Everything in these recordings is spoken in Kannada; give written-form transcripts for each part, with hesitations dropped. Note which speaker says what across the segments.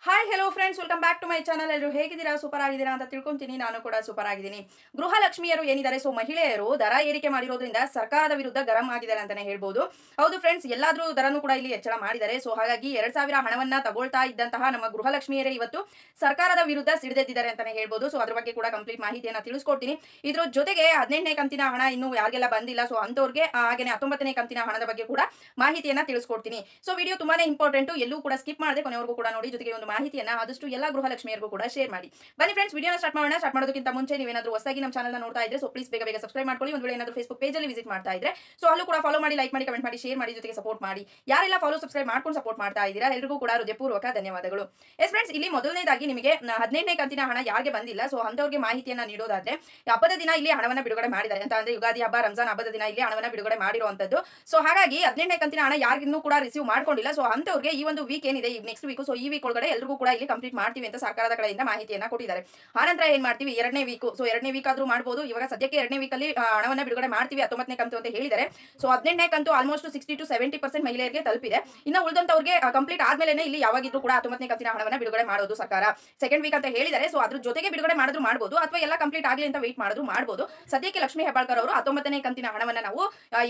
Speaker 1: Hi hello friends, welcome back to my channel. ಎಲ್ಲರೂ ಹೇಗಿದ್ದೀರಾ? ಸೂಪರ್ ಆಗಿದ್ದೀರಾ ಅಂತ ತಿಳ್ಕೊಂತೀನಿ. ನಾನು ಕೂಡ ಸೂಪರ್ ಆಗಿದ್ದೀನಿ. ಗೃಹಲಕ್ಷ್ಮಿಯರು ಏನಿದ್ದಾರೆ, ಸೊ ಮಹಿಳೆಯರು ದರ ಏರಿಕೆ ಮಾಡಿರೋದ್ರಿಂದ ಸರ್ಕಾರದ ವಿರುದ್ಧ ಗರಂ ಆಗಿದ್ದಾರೆ ಅಂತಾನೆ ಹೇಳ್ಬೋದು. ಹೌದು ಫ್ರೆಂಡ್ಸ್, ಎಲ್ಲಾದ್ರೂ ದರನೂ ಕೂಡ ಇಲ್ಲಿ ಹೆಚ್ಚಳ ಮಾಡಿದ್ದಾರೆ. ಸೊ ಹಾಗಾಗಿ 2000 ಹಣವನ್ನ ತಗೊಳ್ತಾ ಇದ್ದಂತಹ ನಮ್ಮ ಗೃಹಲಕ್ಷ್ಮಿಯರೇ ಇವತ್ತು ಸರ್ಕಾರದ ವಿರುದ್ಧ ಸಿಡಿದೆದ್ದಿದ್ದಾರೆ ಅಂತಾನೆ ಹೇಳ್ಬೋದು. ಸೊ ಅದ್ರ ಬಗ್ಗೆ ಕೂಡ ಕಂಪ್ಲೀಟ್ ಮಾಹಿತಿಯನ್ನ ತಿಳಿಸ್ಕೊಡ್ತೀನಿ. ಇದ್ರ ಜೊತೆಗೆ 18ನೇ ಕಂತಿನ ಹಣ ಇನ್ನು ಯಾರಿಗೆಲ್ಲ ಬಂದಿಲ್ಲ, ಸೊ ಅಂತವ್ರಿಗೆ ಹಾಗೇನೆ 19ನೇ ಕಂತಿನ ಹಣದ ಬಗ್ಗೆ ಕೂಡ ಮಾಹಿತಿಯನ್ನ ತಿಳಿಸ್ಕೊಡ್ತೀನಿ. ಸೊ ವಿಡಿಯೋ ತುಂಬಾನೇ ಇಂಪಾರ್ಟೆಂಟ್, ಎಲ್ಲೂ ಕೂಡ ಸ್ಕಿಪ್ ಮಾಡದೆ ಕೊನೆವರೆಗೂ ಕೂಡ ನೋಡಿ. ಜೊತೆಗೆ ಒಂದು ಮಾಹಿತಿಯನ್ನ ಆದಷ್ಟು ಎಲ್ಲ ಗೃಹಲಕ್ಷ್ಮಿಯರಿಗೂ ಕೂಡ ಶೇರ್ ಮಾಡಿ. ಬನ್ನಿ ಫ್ರೆಂಡ್ಸ್, ವಿಡಿಯೋನ ಸ್ಟಾರ್ಟ್ ಮಾಡೋಣ. ಸ್ಟಾರ್ಟ್ ಮಾಡೋದಕ್ಕಿಂತ ಮುಂಚೆ ನೀವೇನಾದ್ರೂ ಹೊಸದಾಗಿ ನಮ್ಮ ಚಾನಲ್ ನೋಡ್ತಾ ಇದ್ರೆ ಸೊ ಪ್ಲೀಸ್ ಬೇಗ ಬೇಗ ಸಬ್ಸ್ಕ್ರೈಬ್ ಮಾಡ್ಕೊಳ್ಳಿ. ಒಂದು ವೇಳೆ ಏನಾದ್ರೂ ಫೇಸ್ಬುಕ್ ಪೇಜ್ ಅಲ್ಲಿ ವಿಸಿಟ್ ಮಾಡ್ತಾ ಇದ್ರೆ ಸೊ ಅಲ್ಲೂ ಕೂಡ ಫಾಲೋ ಮಾಡಿ, ಲೈಕ್ ಮಾಡಿ, ಕಮೆಂಟ್ ಮಾಡಿ, ಶೇರ್ ಮಾಡಿ, ಜೊತೆಗೆ ಸಪೋರ್ಟ್ ಮಾಡಿ. ಯಾರೆಲ್ಲ ಫಾಲೋ ಸಬ್ಸ್ಕ್ರೈಬ್ ಮಾಡ್ಕೊಂಡು ಸಪೋರ್ಟ್ ಮಾಡ್ತಾ ಇದ್ದೀರಾ ಎಲ್ಲರಿಗೂ ಕೂಡ ಹೃದಯಪೂರ್ವಕ ಧನ್ಯವಾದಗಳು. ಎಸ್ ಫ್ರೆಂಡ್ಸ್, ಇಲ್ಲಿ ಮೊದಲನೇದಾಗಿ ನಿಮಗೆ 18ನೇ ಕಂತಿನ ಹಣ ಯಾರಿಗೆ ಬಂದಿಲ್ಲ, ಸೊ ಅಂತವ್ರಿಗೆ ಮಾಹಿತಿಯನ್ನ ನೀಡೋದಾದ್ರೆ ಹಬ್ಬದ ದಿನ ಇಲ್ಲಿ ಹಣವನ್ನ ಬಿಡುಗಡೆ ಮಾಡಿದ್ದಾರೆ ಅಂತ ಅಂದ್ರೆ ಯುಗಾದಿ ಹಬ್ಬ, ರಂಜಾನ್ ಹಬ್ಬದ ದಿನ ಇಲ್ಲಿ ಹಣವನ್ನ ಬಿಡುಗಡೆ ಮಾಡಿರುವಂತದ್ದು. ಸೊ ಹಾಗಾಗಿ 18ನೇ ಕಂತಿನ ಹಣ ಯಾರಿಗಿನ್ನೂ ಕೂಡ ರಿಸೀವ್ ಮಾಡ್ಕೊಂಡಿಲ್ಲ, ಸೊ ಅಂತವ್ರಿಗೆ ಈ ಒಂದು ವೀಕ್ ಏನಿದೆ, ಈ ನೆಕ್ಸ್ಟ್ ವೀಕ್, ಸೊ ಈ ವೀಕ್ ಒಳಗಡೆ ಎಲ್ರಿಗೂ ಕೂಡ ಇಲ್ಲಿ ಕಂಪ್ಲೀಟ್ ಮಾಡ್ತೀವಿ ಅಂತ ಸರ್ಕಾರದ ಕಡೆಯಿಂದ ಮಾಹಿತಿಯನ್ನ ಕೊಟ್ಟಿದ್ದಾರೆ. ಆನಂತರ ಏನ್ ಮಾಡ್ತೀವಿ, 2ನೇ ವೀಕ್, ಸೊ 2ನೇ ವೀಕ್ ಆದ್ರೂ ಮಾಡಬಹುದು. ಇವಾಗ ಸದ್ಯಕ್ಕೆ 2ನೇ ವೀಕ್ ಅಲ್ಲಿ ಹಣವನ್ನ ಬಿಡುಗಡೆ ಮಾಡ್ತೀವಿ 19ನೇ ಕಂತು ಅಂತ ಹೇಳಿದ್ದಾರೆ. ಸೊ 18ನೇ ಕಂತು ಆಲ್ಮೋಸ್ಟ್ 60 to 70% ಮಹಿಳೆಯರಿಗೆ ತಲುಪಿದೆ. ಇನ್ನು ಉಳಿದಂತವ್ರಿಗೆ ಕಂಪ್ಲೀಟ್ ಆದ್ಮೇಲೆ ಇಲ್ಲಿ ಯಾವಾಗಿದ್ರು ಕೂಡ 19ನೇ ಕಂತಿನ ಹಣವನ್ನ ಬಿಡುಗಡೆ ಮಾಡೋದು ಸರ್ಕಾರ. ಸೆಕೆಂಡ್ ವೀಕ್ ಅಂತ ಹೇಳಿದ್ದಾರೆ. ಸೊ ಅದ್ರ ಜೊತೆಗೆ ಬಿಡುಗಡೆ ಮಾಡಿದ್ರು ಮಾಡಬಹುದು, ಅಥವಾ ಎಲ್ಲ ಕಂಪ್ಲೀಟ್ ಆಗ್ಲಿ ಅಂತ ವೇಟ್ ಮಾಡಿದ್ರು ಮಾಡಬಹುದು. ಸದ್ಯಕ್ಕೆ ಲಕ್ಷ್ಮೀ ಹೆಬ್ಬಾಳ್ಕರ್ ಅವರು 19ನೇ ಕಂತಿನ ಹಣವನ್ನ ನಾವು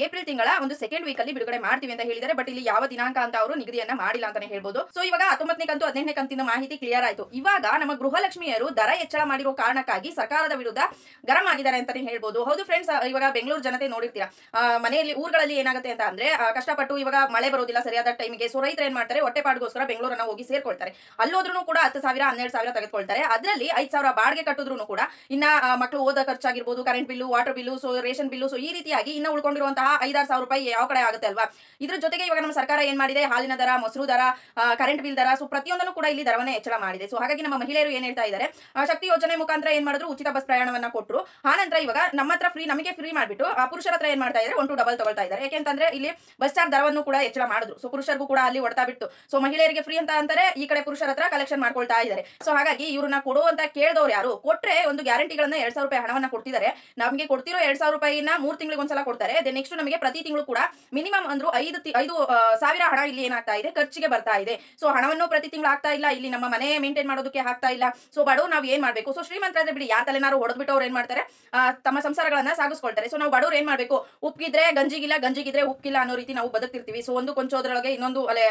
Speaker 1: ಏಪ್ರಿಲ್ ತಿಂಗಳ ಒಂದು ಸೆಕೆಂಡ್ ವೀಕ್ ಅಲ್ಲಿ ಬಿಡುಗಡೆ ಮಾಡ್ತೀವಿ ಅಂತ ಹೇಳಿದ್ದಾರೆ. ಬಟ್ ಇಲ್ಲಿ ಯಾವ ದಿನಾಂಕ ಅಂತ ಅವರು ನಿಗದಿಯನ್ನ ಮಾಡಿಲ್ಲ ಅಂತಾನೆ ಹೇಳ್ಬೋದು. ಸೊ ಇವಾಗ 19ನೇ ಕಂತು 18ನೇ ಕಂತಿನ ಮಾಹಿತಿ ಕ್ಲಿಯರ್ ಆಯ್ತು. ಇವಾಗ ನಮ್ಮ ಗೃಹಲಕ್ಷ್ಮಿಯರು ದರ ಹೆಚ್ಚಳ ಮಾಡಿರೋ ಕಾರಣಕ್ಕಾಗಿ ಸರ್ಕಾರದ ವಿರುದ್ಧ ಗರಂ ಆಗಿದ್ದಾರೆ ಅಂತಾನೆ ಹೇಳ್ಬೋದು. ಹೌದು ಫ್ರೆಂಡ್ಸ್, ಇವಾಗ ಬೆಂಗಳೂರು ಜನತೆ ನೋಡಿರ್ತೀರಾ, ಮನೆಯಲ್ಲಿ ಊರುಗಳಲ್ಲಿ ಏನಾಗುತ್ತೆ ಅಂತ ಅಂದ್ರೆ ಕಷ್ಟಪಟ್ಟು ಇವಾಗ ಮಳೆ ಬರೋದಿಲ್ಲ ಸರಿಯಾದ ಟೈಮಿಗೆ. ಸೊ ರೈತರು ಏನ್ ಮಾಡ್ತಾರೆ, ಹೊಟ್ಟೆಪಾಡಿಗೋಸ್ಕರ ಬೆಂಗಳೂರನ್ನ ಹೋಗಿ ಸೇರ್ಕೊಳ್ತಾರೆ. ಅಲ್ಲೋದ್ರೂ ಕೂಡ 10,000 12,000 ತೆಗೆದುಕೊಳ್ತಾರೆ. ಅದರಲ್ಲಿ 5,000 ಬಾಡಿಗೆ ಕಟ್ಟಿದ್ರು ಕೂಡ ಇನ್ನ ಮಕ್ಕಳು ಓದ ಖರ್ಚಾಗಿರ್ಬೋದು, current bill, water bill, so ration bill, so ಈ ರೀತಿಯಾಗಿ ಇನ್ನ ಉಳ್ಕೊಂಡಿರುವಂತಹ 5,000-6,000 ರೂಪಾಯಿ ಯಾವ ಕಡೆ ಆಗುತ್ತೆ ಅಲ್ವಾ. ಇದ್ರ ಜೊತೆಗೆ ಇವಾಗ ನಮ್ಮ ಸರ್ಕಾರ ಏನ್ ಮಾಡಿದೆ, ಹಾಲಿನ ದರ, ಮೊಸರು ದರ, ಕರೆಂಟ್ ಬಿಲ್ ದರ, ಸೊ ಪ್ರತಿಯೊಂದನ್ನು ಕೂಡ ಇಲ್ಲಿ ದರವನ್ನ ಹೆಚ್ಚಳ ಮಾಡಿದೆ. ಸೊ ಹಾಗಾಗಿ ನಮ್ಮ ಮಹಿಳೆಯರು ಏನ್ ಹೇಳ್ತಾ ಇದ್ದಾರೆ, ಶಕ್ತಿ ಯೋಜನೆ ಮುಖಾಂತರ ಏನ್ ಮಾಡಿದ್ರು, ಉಚಿತ ಬಸ್ ಪ್ರಯಾಣವನ್ನ ಕೊಟ್ಟರು. ಆನಂತರ ಇವಾಗ ನಮ್ಮ ಹತ್ರ ನಮಗೆ ಫ್ರೀ ಮಾಡ್ಬಿಟ್ಟು ಪುರುಷರ ಹತ್ರ ಏನ್ ಮಾಡ್ತಾ ಇದ್ದಾರೆ, 1 to ಡಬಲ್ ತಗೊಳ್ತಾ ಇದ್ದಾರೆ. ಯಾಕೆಂತಂದ್ರೆ ಇಲ್ಲಿ ಬಸ್ ಚಾರ್ಜ್ ದರವನ್ನು ಕೂಡ ಹೆಚ್ಚಳ ಮಾಡಿದ್ರು. ಸೊ ಪುರುಷರಿಗೂ ಕೂಡ ಅಲ್ಲಿ ಹೊಡ್ತಾ ಬಿಟ್ಟು, ಸೊ ಮಹಿಳೆಯರಿಗೆ ಫ್ರೀ ಅಂತ ಅಂತಾರೆ, ಈ ಕಡೆ ಪುರುಷರ ಹತ್ರ ಕಲೆಕ್ಷನ್ ಮಾಡ್ಕೊಳ್ತಾ ಇದ್ದಾರೆ. ಸೊ ಹಾಗಾಗಿ ಇವ್ರನ್ನ ಕೊಡುವಂತ ಕೇಳಿದವ್ರು ಯಾರು, ಕೊಟ್ರೆ ಒಂದು ಗ್ಯಾರಂಟಿಗಳನ್ನ 2,000 ರೂಪಾಯಿ ಹಣವನ್ನ ಕೊಡ್ತಿದ್ದಾರೆ. ನಮಗೆ ಕೊಡ್ತಿರೋ 2,000 ರೂಪಾಯಿನ 3 ತಿಂಗಳಿಗೆ ಒಂದ್ಸಲ ಕೊಡ್ತಾರೆ. ನೆಕ್ಸ್ಟ್ ನಮಗೆ ಪ್ರತಿ ತಿಂಗಳು ಕೂಡ ಮಿನಿಮಮ್ ಅಂದ್ರು 5,000 ಹಣ ಇಲ್ಲಿ ಏನಾಗ್ತಾ ಇದೆ, ಖರ್ಚಿಗೆ ಬರ್ತಾ ಇದೆ. ಸೊ ಹಣವನ್ನು ಪ್ರತಿ ತಿಂಗಳು ಆಗ್ತಾ ಇಲ್ಲ, ಇಲ್ಲಿ ನಮ್ಮ ಮನೆ ಮೇಂಟೈನ್ ಮಾಡೋದಕ್ಕೆ ಆಗ್ತಾ ಇಲ್ಲ. ಸೊ ಬಡವರು ನಾವು ಏನ್ ಮಾಡ್ಬೇಕು, ಸೊ ಶ್ರೀಮಂತರಾದ್ರೆ ಬಿಡಿ, ಯಾರ ತಲೆನಾರು ಹೊಡೆದ್ಬಿಟ್ಟು ಅವ್ರು ಏನ್ ಮಾಡ್ತಾರೆ, ತಮ್ಮ ಸಂಸಾರಗಳನ್ನ ಸಾಗಿಸ್ಕೊಳ್ತಾರೆ. ಸೊ ನಾವು ಬಡವ್ರು ಏನ್ ಮಾಡ್ಬೇಕು, ಉಪ್ಪಿದ್ರೆ ಗಂಜಿಗಿಲ್ಲ, ಗಂಜಿಗಿದ್ರೆ ಉಪ್ಪಿಲ್ಲ ಅನ್ನೋ ರೀತಿ ನಾವು ಬದುಕ್ತಿರ್ತೀವಿ. ಸೊ ಒಂದು ಕೊಂಚೋದ್ರೊಳಗೆ ಇನ್ನೊಂದು ಅಲೆ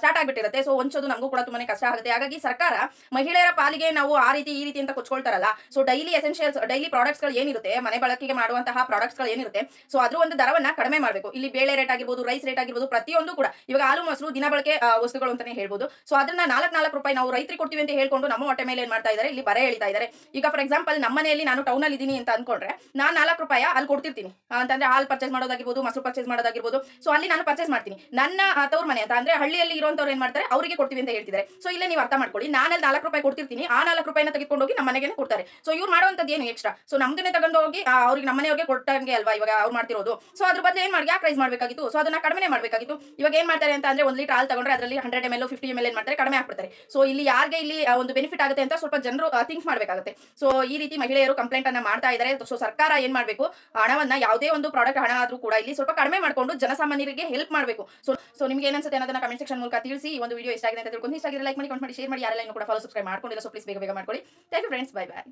Speaker 1: ಸ್ಟಾರ್ಟ್ ಆಗ್ಬಿಟ್ಟಿರುತ್ತೆ. ಸೊ ಹೊಂಚೋದು ನಮಗೂ ಕೂಡ ತುಂಬಾನೇ ಕಷ್ಟ ಆಗುತ್ತೆ. ಹಾಗಾಗಿ ಸರ್ಕಾರ ಮಹಿಳೆಯರ ಪಾಲಿಗೆ ನಾವು ಆ ರೀತಿ ಈ ರೀತಿ ಅಂತ ಕೊಚ್ಕೊಳ್ತಾರಲ್ಲ, so daily essentials, daily products ಗಳು ಏನಿರುತ್ತೆ, ಮನೆ ಬಳಕೆಗೆ ಮಾಡುವಂತಹ ಪ್ರಾಡಕ್ಟ್ಸ್ ಗಳು ಏನಿರುತ್ತೆ, ಸೊ ಅದ್ರ ಒಂದು ದರವನ್ನ ಕಡಿಮೆ ಮಾಡಬೇಕು. ಇಲ್ಲಿ ಬೇಳೆ ರೇಟ್ ಆಗಿರ್ಬೋದು, ರೈಸ್ ರೇಟ್ ಆಗಿರ್ಬೋದು, ಪ್ರತಿಯೊಂದು ಕೂಡ ಇವಾಗ ಹಾಲು ಮೊಸರು ದಿನ ಬಳಕೆ ವಸ್ತುಗಳು ಅಂತಾನೆ ಹೇಳ್ಬೋದು. ಸೊ ಅದನ್ನ 4 ರೂಪಾಯಿ ನಾವು ರೈತರಿಗೆ ಕೊಡ್ತೀವಿ ಅಂತ ಹೇಳ್ಕೊಂಡು ನಮ್ಮ ಹೊಟ್ಟೆ ಮೇಲೆ ಏನ್ ಮಾಡ್ತಾ ಇದ್ದಾರೆ, ಇಲ್ಲಿ ಬರೆ ಎಳಿತಾ ಇದ್ದಾರೆ. ಈಗ ಫಾರ್ ಎಕ್ಸಾಂಪಲ್ ನಮ್ಮ ಮನೆಯಲ್ಲಿ ನಾನು ಟೌನ್ ಅಲ್ಲಿ ಇದೀನಿ ಅಂತ ಅನ್ಕೊಂಡ್ರೆ ನಾನು 4 ರೂಪಾಯಿ ಅಲ್ಲಿ ಕೊಡ್ತಿರ್ತೀನಿ ಅಂತಂದ್ರೆ ಹಾಲು ಪರ್ಚೇಸ್ ಮಾಡೋದಾಗಿರ್ಬೋದು, ಮೊಸರು ಪರ್ಚೇಸ್ ಮಾಡೋದಾಗಿರ್ಬೋದು. ಸೊ ಅಲ್ಲಿ ನಾನು ಪರ್ಚೇಸ್ ಮಾಡ್ತೀನಿ. ನನ್ನ ತವ್ರ ಮನೆ ಅಂತ ಅಂದ್ರೆ ಹಳ್ಳಿಯಲ್ಲಿ ಇರುವಂತವ್ರು ಏನ್ ಮಾಡ್ತಾರೆ, ಅವರಿಗೆ ಕೊಡ್ತೀವಿ ಅಂತ ಹೇಳ್ತಿದ್ದಾರೆ. ಸೊ ಇಲ್ಲೇ ನೀವು ಅರ್ಥ ಮಾಡ್ಕೊಳ್ಳಿ, ನಾನಲ್ಲಿ 4 ರೂಪಾಯಿ ಕೊಡ್ತಿರ್ತೀನಿ, ಆ 4 ರೂಪಾಯಿನ ತೆಗೆದುಕೊಂಡು ಹೋಗಿ ನಮ್ಮ ಮನೆಗೆ ಕೊಡ್ತಾರೆ. ಸೊ ಇವ್ರು ಮಾಡುವಂತದ್ದು ಏನು ಎಕ್ಸ್ಟ್ರಾ, ಸೊ ನಮ್ದನ್ನೇ ತಗೊಂಡು ಹೋಗಿ ಅವ್ರಿಗೆ ನಮ್ಮ ಮನೆಯವ್ರಿಗೆ ಕೊಟ್ಟಂಗೆ ಅಲ್ವಾ ಇವಾಗ ಅವ್ರು ಮಾಡ್ತಿರೋದು. ಸೊ ಅದ್ರ ಬದಲು ಏನ್ ಮಾಡಿ, ಯಾಕೆ ಪ್ರೈಸ್ ಮಾಡಬೇಕಾಗಿತ್ತು, ಸೊ ಅದನ್ನ ಕಡಿಮೆ ಮಾಡಬೇಕಾಗಿತ್ತು. ಇವಾಗ ಏನ್ ಮಾಡ್ತಾರೆ ಅಂತ ಅಂದ್ರೆ 1 ಲೀಟರ್ ಹಾಲು ತಗೊಂಡ್ರೆ ಅದರಲ್ಲಿ 100 ml 50 ml ಏನ್ ಮಾಡ್ತಾರೆ, ಕಡಿಮೆ ಹಾಕ್ಬಿಡ್ತಾರೆ. ಸೊ ಇಲ್ಲಿ ಯಾರಿಗೆ ಇಲ್ಲಿ ಒಂದು ಬೆನಿಫಿಟ್ ಆಗುತ್ತೆ ಅಂತ ಸ್ವಲ್ಪ ಜನರು ಥಿಂಕ್ ಮಾಡಬೇಕಾಗುತ್ತೆ. ಸೊ ಈ ರೀತಿ ಮಹಿಳೆಯರು ಕಂಪ್ಲೇಂಟ್ ಅನ್ನ ಮಾಡ್ತಾ ಇದ್ದಾರೆ. ಸೊ ಸರ್ಕಾರ ಏನ್ ಮಾಡಬೇಕು, ಹಣವನ್ನ ಯಾವುದೇ ಒಂದು ಪ್ರಾಡಕ್ಟ್ ಹಣ ಆದ್ರೂ ಕೂಡ ಇಲ್ಲಿ ಸ್ವಲ್ಪ ಕಡಿಮೆ ಮಾಡ್ಕೊಂಡು ಜನಸಾಮಾನ್ಯರಿಗೆ ಹೆಲ್ಪ್ ಮಾಡಬೇಕು. ಸೊ ನಿಮ್ಗೆ ಏನ್ ಅನ್ಸುತ್ತೆ ಅನ್ನೋದನ್ನ ಕಮೆಂಟ್ ಸೆಕ್ಷನ್ ಮೂಲಕ ತಿಳಿಸಿ. ಈ ಒಂದು ವಿಡಿಯೋ ಇಷ್ಟ ಆಗಿದೆ ಅಂತ ತಿಳ್ಕೊಂಡು ಇಷ್ಟ ಆಗಿದೆ ಲೈಕ್ ಮಾಡಿ, ಕಮೆಂಟ್ ಮಾಡಿ, ಶೇರ್ ಮಾಡಿ. ಯಾರೆಲ್ಲ ಇನ್ನೂ ಕೂಡ ಫಾಲೋ ಸಬ್ಸ್ಕ್ರೈಬ್ ಮಾಡ್ಕೊಂಡಿಲ್ಲ ಸೊ ಪ್ಲೀಸ್ ಬೇಗ ಬೇಗ ಮಾಡ್ಕೊಳ್ಳಿ. Thank you friends, bye by.